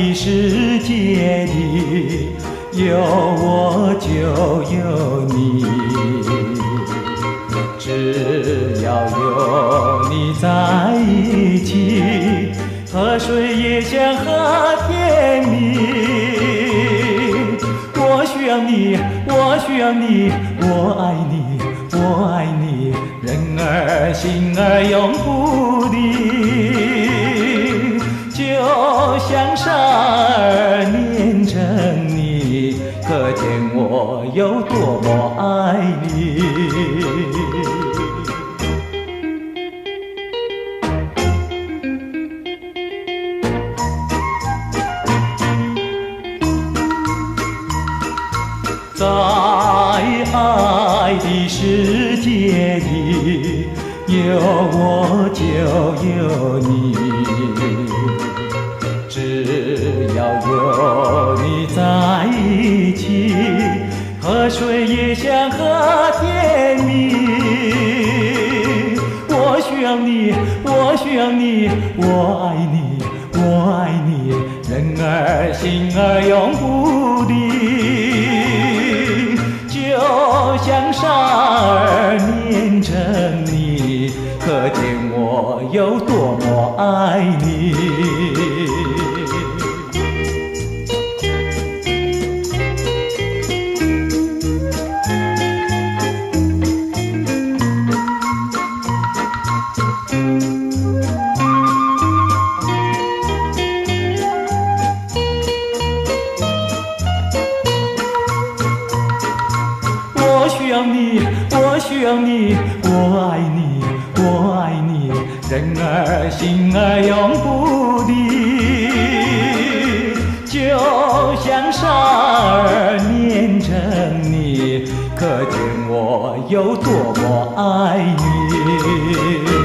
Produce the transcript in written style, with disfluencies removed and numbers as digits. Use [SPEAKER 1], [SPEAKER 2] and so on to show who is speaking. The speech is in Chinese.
[SPEAKER 1] 的世界里，有我就有你，只要有你在一起，河水也像河甜蜜。我需要你，我需要你，我爱你，我爱你，人儿心儿永不离，就像沙儿黏着你，可见我有多么爱你。在爱的世界里，有我就有你，只要有你在一起，河水也像河甜蜜。我需要你，我需要你，我爱你，我爱你，人儿心儿永不离，就像沙儿黏着你，可见我有多么爱你。我需要你，我需要你，我爱你，我爱你，人儿心儿永不离，就像沙儿黏着你，可见我有多么爱你。